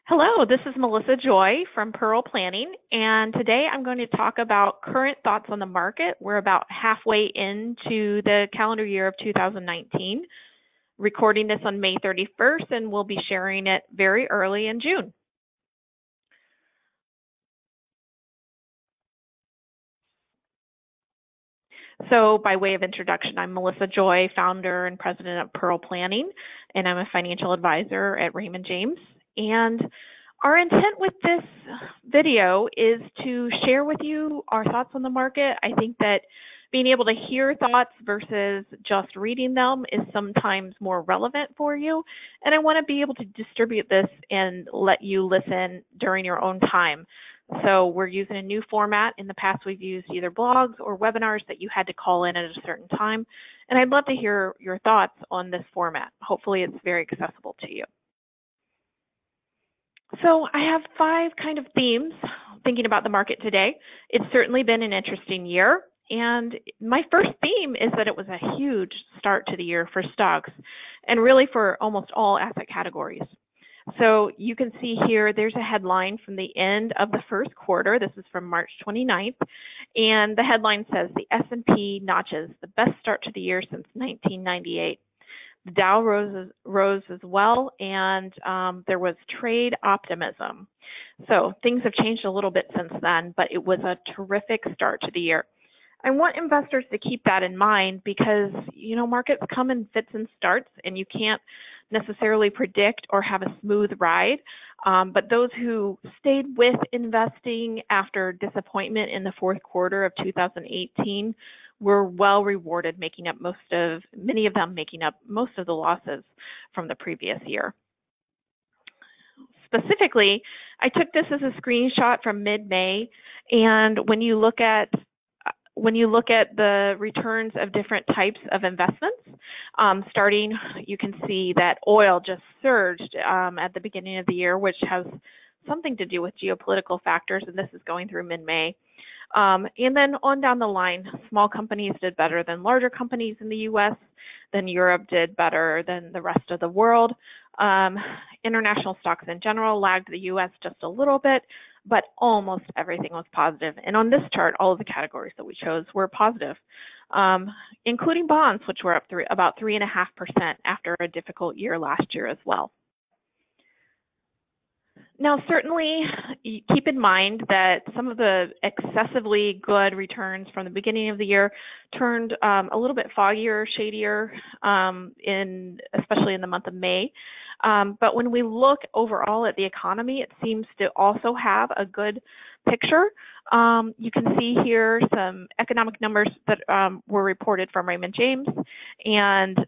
Hello, this is Melissa Joy from Pearl Planning, and today I'm going to talk about current thoughts on the market. We're about halfway into the calendar year of 2019, recording this on May 31st, and we'll be sharing it very early in June. So by way of introduction, I'm Melissa Joy, founder and president of Pearl Planning, and I'm a financial advisor at Raymond James. And our intent with this video is to share with you our thoughts on the market. I think that being able to hear thoughts versus just reading them is sometimes more relevant for you. And I want to be able to distribute this and let you listen during your own time. So we're using a new format. In the past, we've used either blogs or webinars that you had to call in at a certain time. And I'd love to hear your thoughts on this format. Hopefully it's very accessible to you. So I have 5 kind of themes thinking about the market today. It's certainly been an interesting year. And my first theme is that it was a huge start to the year for stocks and really for almost all asset categories. So you can see here, there's a headline from the end of the first quarter. This is from March 29th. And the headline says the S&P notches the best start to the year since 1998. The Dow rose as well, and there was trade optimism. So things have changed a little bit since then, but it was a terrific start to the year. I want investors to keep that in mind because, you know, markets come in fits and starts, and you can't necessarily predict or have a smooth ride. But those who stayed with investing after disappointment in the fourth quarter of 2018 were well rewarded, many of them making up most of the losses from the previous year. Specifically, I took this as a screenshot from mid-May, and when you look at the returns of different types of investments, you can see that oil just surged at the beginning of the year, which has something to do with geopolitical factors, and this is going through mid-May. And then on down the line, small companies did better than larger companies in the U.S., then Europe did better than the rest of the world. International stocks in general lagged the U.S. just a little bit, but almost everything was positive. And on this chart, all of the categories that we chose were positive, including bonds, which were up about 3.5% after a difficult year last year as well. Now, certainly keep in mind that some of the excessively good returns from the beginning of the year turned a little bit foggier, shadier, especially in the month of May. But when we look overall at the economy, it seems to also have a good picture. You can see here some economic numbers that were reported from Raymond James. And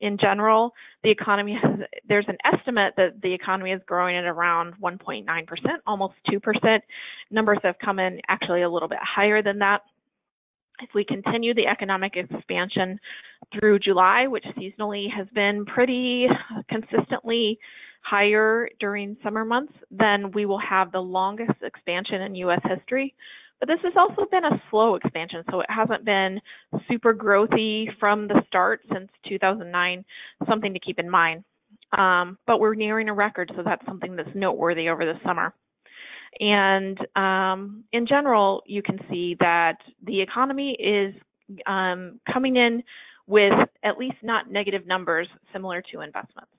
in general, the economy there's an estimate that the economy is growing at around 1.9%, almost 2%. Numbers have come in actually a little bit higher than that. If we continue the economic expansion through July, which seasonally has been pretty consistently higher during summer months, then we will have the longest expansion in U.S. history. But this has also been a slow expansion, so it hasn't been super growthy from the start since 2009, something to keep in mind. But we're nearing a record, so that's something that's noteworthy over the summer. And in general, you can see that the economy is coming in with at least not negative numbers similar to investments.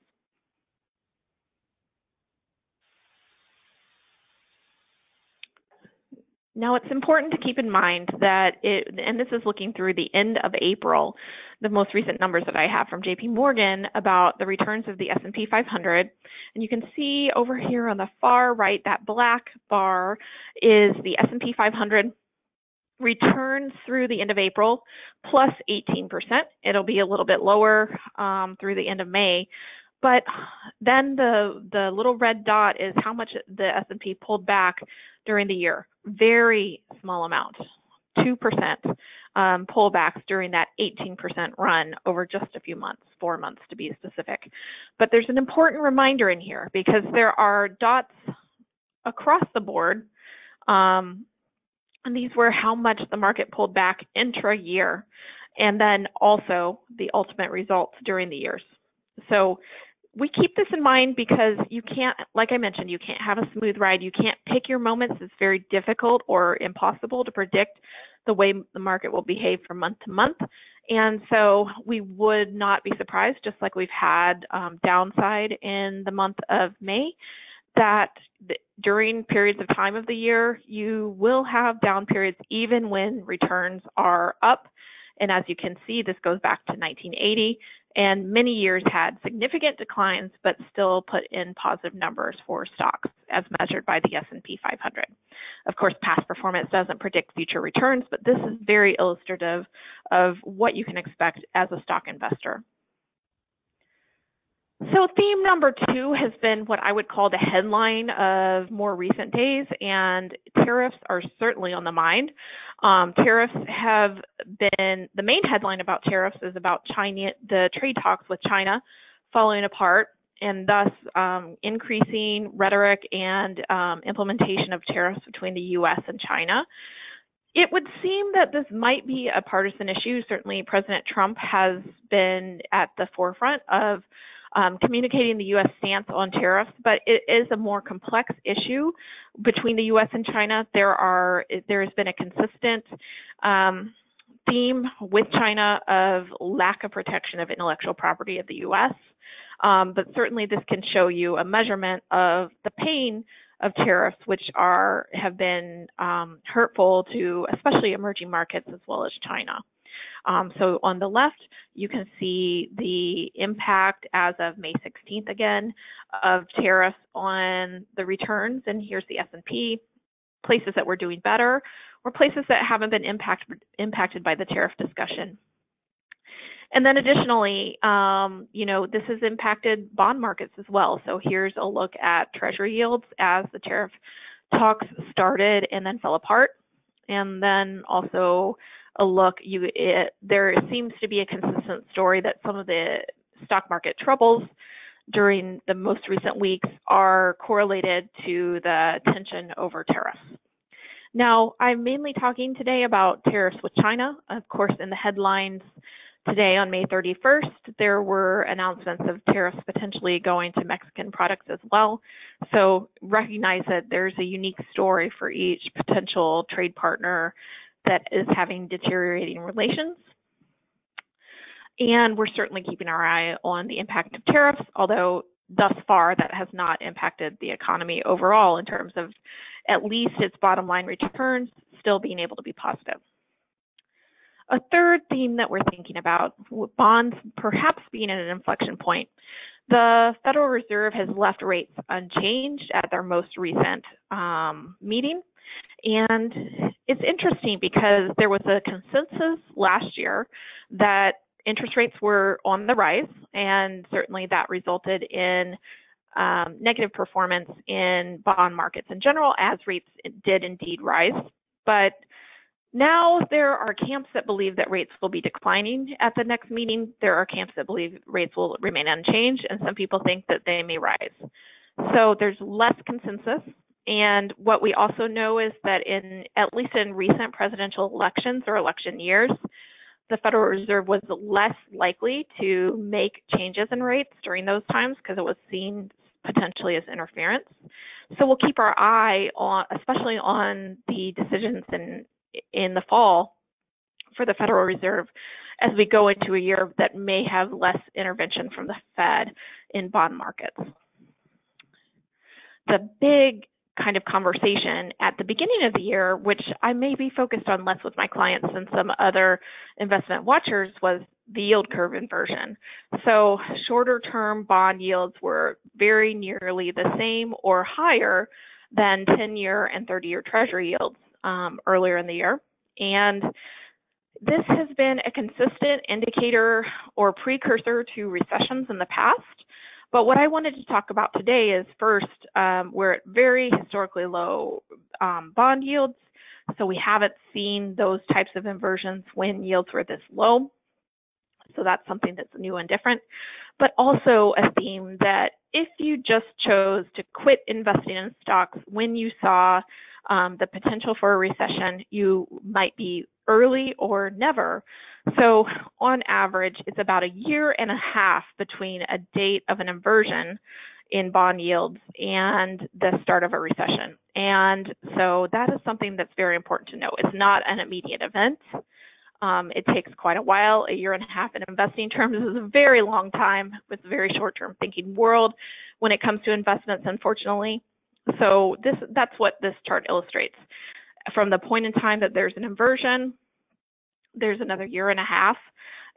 Now, it's important to keep in mind that and this is looking through the end of April, the most recent numbers that I have from JP Morgan about the returns of the S&P 500. And you can see over here on the far right, that black bar is the S&P 500 returns through the end of April, plus 18%. It'll be a little bit lower through the end of May. But then the little red dot is how much the S&P pulled back during the year. Very small amount, 2% pullbacks during that 18% run over just a few months, 4 months to be specific. But there's an important reminder in here because there are dots across the board, and these were how much the market pulled back intra-year, and then also the ultimate results during the years. So we keep this in mind because you can't, like I mentioned, you can't have a smooth ride. You can't pick your moments. It's very difficult or impossible to predict the way the market will behave from month to month. And so we would not be surprised, just like we've had downside in the month of May, that during periods of time of the year, you will have down periods even when returns are up. And as you can see, this goes back to 1980, and many years had significant declines, but still put in positive numbers for stocks as measured by the S&P 500. Of course, past performance doesn't predict future returns, but this is very illustrative of what you can expect as a stock investor. So theme number 2 has been what I would call the headline of more recent days, and tariffs are certainly on the mind. Tariffs have been, the main headline about tariffs is about China, the trade talks with China falling apart, and thus increasing rhetoric and implementation of tariffs between the U.S. and China. It would seem that this might be a partisan issue. Certainly President Trump has been at the forefront of communicating the U.S. stance on tariffs, but it is a more complex issue between the U.S. and China. There has been a consistent theme with China of lack of protection of intellectual property of the U.S., but certainly this can show you a measurement of the pain of tariffs, which have been hurtful to especially emerging markets as well as China. So on the left, you can see the impact as of May 16th again of tariffs on the returns, and here's the S&P, places that were doing better or places that haven't been impacted by the tariff discussion. And then additionally, this has impacted bond markets as well. So here's a look at Treasury yields as the tariff talks started and then fell apart. And then also a look, there seems to be a consistent story that some of the stock market troubles during the most recent weeks are correlated to the tension over tariffs. Now, I'm mainly talking today about tariffs with China. Of course, in the headlines today on May 31st, there were announcements of tariffs potentially going to Mexican products as well. So recognize that there's a unique story for each potential trade partner that is having deteriorating relations. And we're certainly keeping our eye on the impact of tariffs, although thus far that has not impacted the economy overall in terms of at least its bottom line returns still being able to be positive. A third theme that we're thinking about, bonds perhaps being at an inflection point. The Federal Reserve has left rates unchanged at their most recent meeting. And it's interesting because there was a consensus last year that interest rates were on the rise, and certainly that resulted in negative performance in bond markets in general, as rates did indeed rise. But now there are camps that believe that rates will be declining at the next meeting. There are camps that believe rates will remain unchanged, and some people think that they may rise. So there's less consensus. And what we also know is that at least in recent presidential elections or election years, the Federal Reserve was less likely to make changes in rates during those times because it was seen potentially as interference. So we'll keep our eye on, especially on the decisions in the fall for the Federal Reserve as we go into a year that may have less intervention from the Fed in bond markets. The big kind of conversation at the beginning of the year, which I may be focused on less with my clients than some other investment watchers, was the yield curve inversion. So shorter term bond yields were very nearly the same or higher than 10-year and 30-year Treasury yields earlier in the year. And this has been a consistent indicator or precursor to recessions in the past. But what I wanted to talk about today is first, we're at very historically low bond yields. So we haven't seen those types of inversions when yields were this low. So that's something that's new and different. But also a theme that if you just chose to quit investing in stocks when you saw the potential for a recession, you might be early or never So on average, it's about a year and a half between a date of an inversion in bond yields and the start of a recession. And so that is something that's very important to know. It's not an immediate event. It takes quite a while. A year and a half in investing terms is a very long time with a very short-term thinking world when it comes to investments, unfortunately. So that's what this chart illustrates. From the point in time that there's an inversion, there's another year and a half.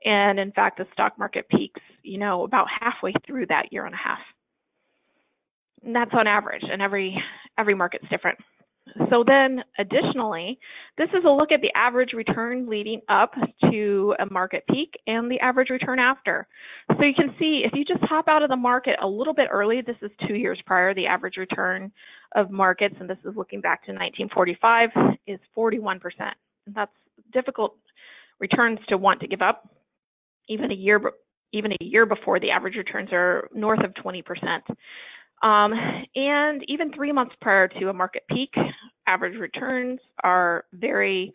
And in fact, the stock market peaks, about halfway through that year and a half. And that's on average, and every market's different. So then additionally, this is a look at the average return leading up to a market peak and the average return after. So you can see if you just hop out of the market a little bit early, this is 2 years prior, the average return of markets, and this is looking back to 1945, is 41%. And that's difficult returns to want to give up, even a year before the average returns are north of 20%. And even 3 months prior to a market peak, average returns are very,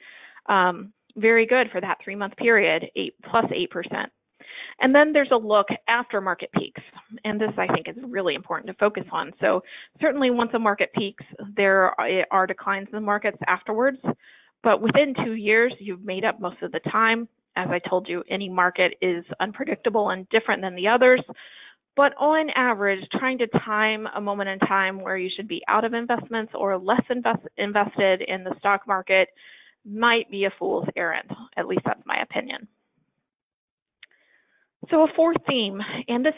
very good for that 3-month period, plus 8%. And then there's a look after market peaks. And this, I think, is really important to focus on. So certainly once a market peaks, there are declines in the markets afterwards. But within 2 years, you've made up most of the time. As I told you, any market is unpredictable and different than the others. But on average, trying to time a moment in time where you should be out of investments or less invested in the stock market might be a fool's errand. At least that's my opinion. So a fourth theme, and this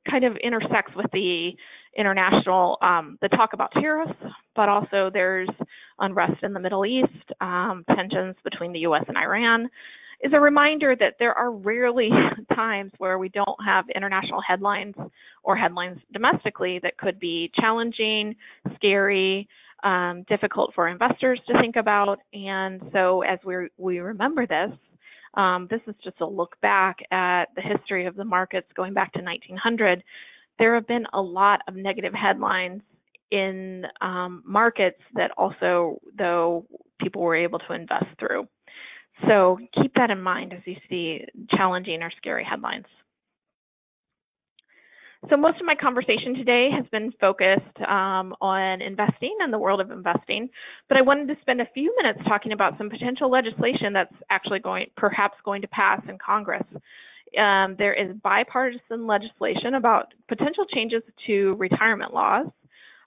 kind of intersects with the international, the talk about tariffs, but also there's unrest in the Middle East, tensions between the US and Iran, is a reminder that there are rarely times where we don't have international headlines or headlines domestically that could be challenging, scary, difficult for investors to think about. And so as we remember this, this is just a look back at the history of the markets going back to 1900. There have been a lot of negative headlines in markets that also, though, people were able to invest through. So keep that in mind as you see challenging or scary headlines. So most of my conversation today has been focused on investing and the world of investing, but I wanted to spend a few minutes talking about some potential legislation that's actually perhaps going to pass in Congress. There is bipartisan legislation about potential changes to retirement laws.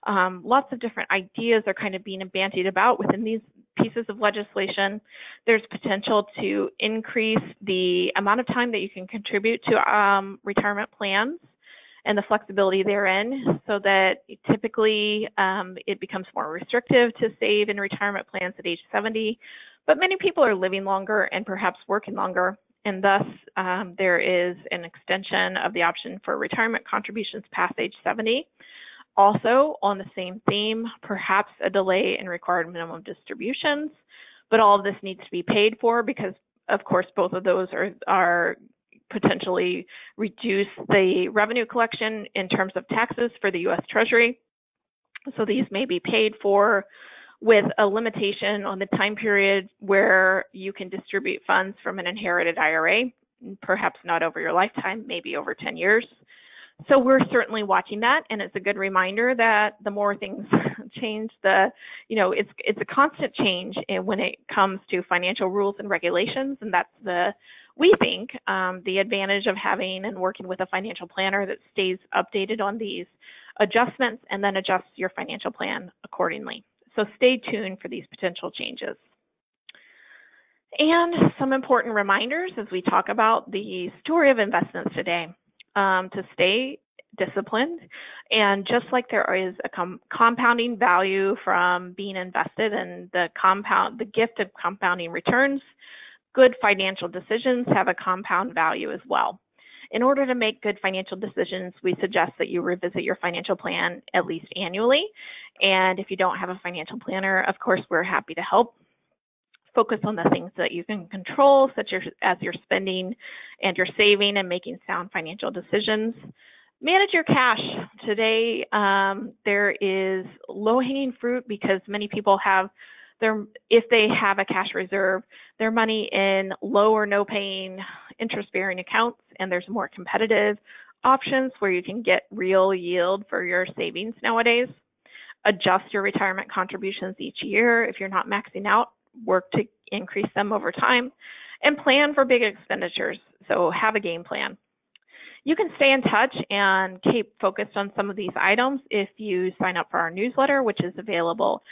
Lots of different ideas are kind of being bandied about within these pieces of legislation. There's potential to increase the amount of time that you can contribute to retirement plans and the flexibility therein, so that typically it becomes more restrictive to save in retirement plans at age 70. But many people are living longer and perhaps working longer, and thus there is an extension of the option for retirement contributions past age 70. Also, on the same theme, perhaps a delay in required minimum distributions, but all of this needs to be paid for because, of course, both of those are potentially reduce the revenue collection in terms of taxes for the U.S. Treasury. So these may be paid for with a limitation on the time period where you can distribute funds from an inherited IRA, perhaps not over your lifetime, maybe over 10 years. So we're certainly watching that, and it's a good reminder that the more things change, it's a constant change when it comes to financial rules and regulations, and that's we think the advantage of having and working with a financial planner that stays updated on these adjustments and then adjusts your financial plan accordingly. So stay tuned for these potential changes. And some important reminders as we talk about the story of investments today. To stay disciplined, and just like there is a compounding value from being invested and the gift of compounding returns, good financial decisions have a compound value as well. In order to make good financial decisions, we suggest that you revisit your financial plan at least annually. And if you don't have a financial planner, of course, we're happy to help. Focus on the things that you can control, such as your spending and your saving and making sound financial decisions. Manage your cash. Today, there is low-hanging fruit because many people have if they have a cash reserve, their money in low or no paying interest-bearing accounts, and there's more competitive options where you can get real yield for your savings nowadays. Adjust your retirement contributions each year. If you're not maxing out, work to increase them over time, and plan for big expenditures. So have a game plan. You can stay in touch and keep focused on some of these items if you sign up for our newsletter, which is available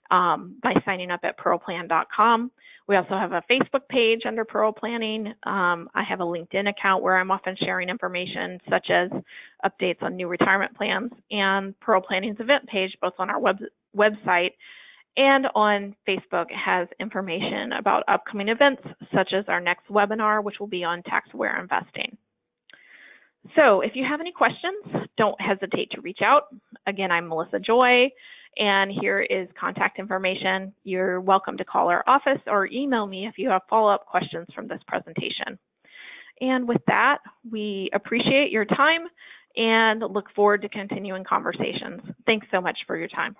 by signing up at pearlplan.com. We also have a Facebook page under Pearl Planning. I have a LinkedIn account where I'm often sharing information such as updates on new retirement plans, and Pearl Planning's event page, both on our website and on Facebook, has information about upcoming events such as our next webinar, which will be on tax-aware investing. So if you have any questions, don't hesitate to reach out. Again, I'm Melissa Joy, and here is contact information. You're welcome to call our office or email me if you have follow-up questions from this presentation. And with that, we appreciate your time and look forward to continuing conversations. Thanks so much for your time.